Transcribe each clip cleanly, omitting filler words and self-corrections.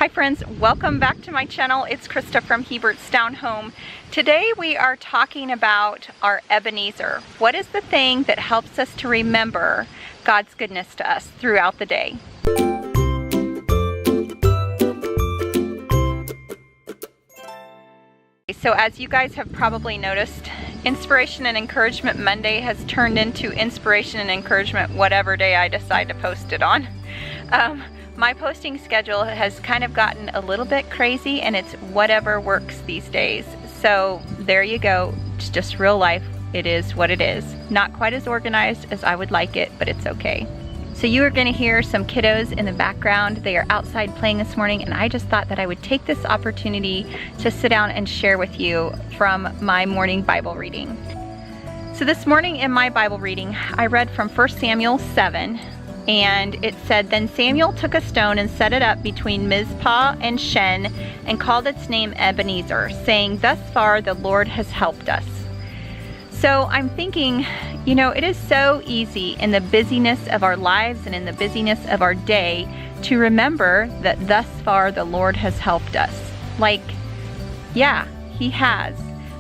Hi friends, welcome back to my channel. It's Krista from Hebert's Down Home. Today we are talking about our Ebenezer. What is the thing that helps us to remember God's goodness to us throughout the day? So as you guys have probably noticed, Inspiration and Encouragement Monday has turned into Inspiration and Encouragement whatever day I decide to post it on. My posting schedule has kind of gotten a little bit crazy, and it's whatever works these days. So there you go. It's just real life. It is what it is. Not quite as organized as I would like it, but it's okay. So you are going to hear some kiddos in the background. They are outside playing this morning, and I just thought that I would take this opportunity to sit down and share with you from my morning Bible reading. So this morning in my Bible reading, I read from 1 Samuel 7. And it said, "Then Samuel took a stone and set it up between Mizpah and Shen and called its name Ebenezer, saying, 'Thus far the Lord has helped us.'" So I'm thinking, you know, it is so easy in the busyness of our lives and in the busyness of our day to remember that thus far the Lord has helped us. Like, yeah, He has.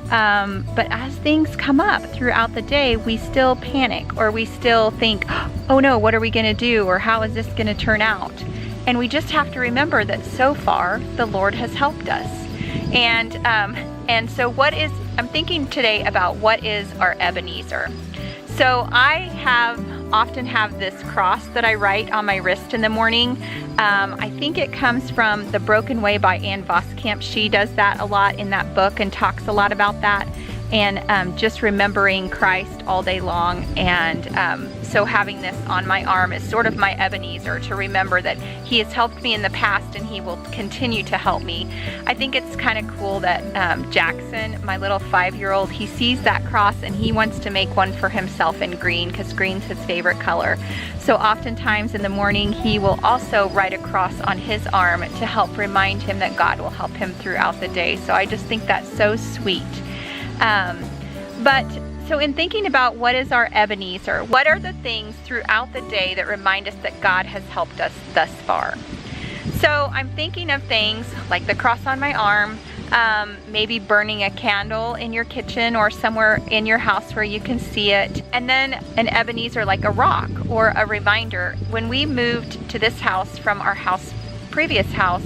But as things come up throughout the day, we still panic, or we still think, oh no, what are we going to do? Or how is this going to turn out? And we just have to remember that so far the Lord has helped us. And so I'm thinking today about what is our Ebenezer. So I often have this cross that I write on my wrist in the morning. I think it comes from The Broken Way by Ann Voskamp. She does that a lot in that book and talks a lot about that, and just remembering Christ all day long. And so having this on my arm is sort of my Ebenezer, to remember that He has helped me in the past and He will continue to help me. I think it's kind of cool that Jackson, my little 5-year-old, he sees that cross and he wants to make one for himself in green, because green's his favorite color. So oftentimes in the morning he will also write a cross on his arm to help remind him that God will help him throughout the day. So I just think that's so sweet. So in thinking about what is our Ebenezer, what are the things throughout the day that remind us that God has helped us thus far? So I'm thinking of things like the cross on my arm, maybe burning a candle in your kitchen or somewhere in your house where you can see it, and then an Ebenezer like a rock or a reminder. When we moved to this house from our previous house,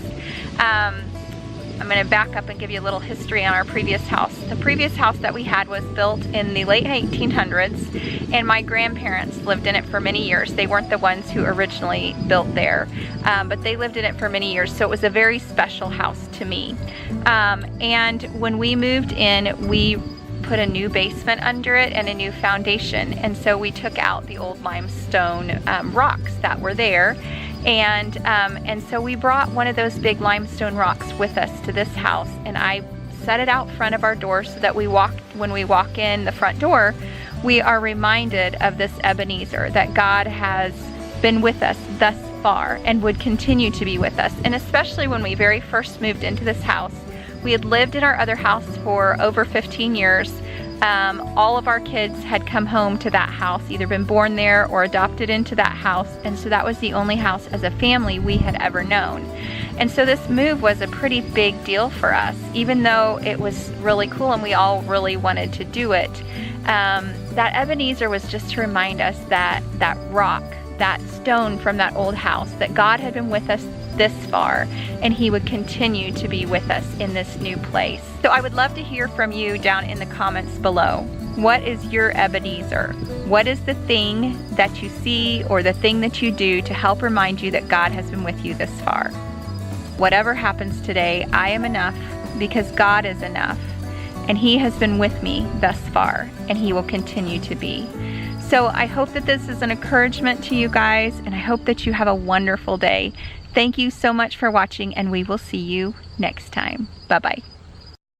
I'm going to back up and give you a little history on our previous house. The previous house that we had was built in the late 1800s, and my grandparents lived in it for many years. They weren't the ones who originally built there, but they lived in it for many years, so it was a very special house to me. And when we moved in, we put a new basement under it and a new foundation, and so we took out the old limestone rocks that were there. And so we brought one of those big limestone rocks with us to this house, and I set it out front of our door so that when we walk in the front door, we are reminded of this Ebenezer, that God has been with us thus far and would continue to be with us. And especially when we very first moved into this house, we had lived in our other house for over 15 years. All of our kids had come home to that house, either been born there or adopted into that house, and so that was the only house as a family we had ever known. And so this move was a pretty big deal for us, even though it was really cool and we all really wanted to do it. That Ebenezer was just to remind us that that rock, that stone from that old house, that God had been with us this far, and He would continue to be with us in this new place. So I would love to hear from you down in the comments below. What is your Ebenezer? What is the thing that you see or the thing that you do to help remind you that God has been with you this far? Whatever happens today, I am enough because God is enough, and He has been with me thus far, and He will continue to be. So I hope that this is an encouragement to you guys, and I hope that you have a wonderful day. Thank you so much for watching, and we will see you next time. Bye-bye.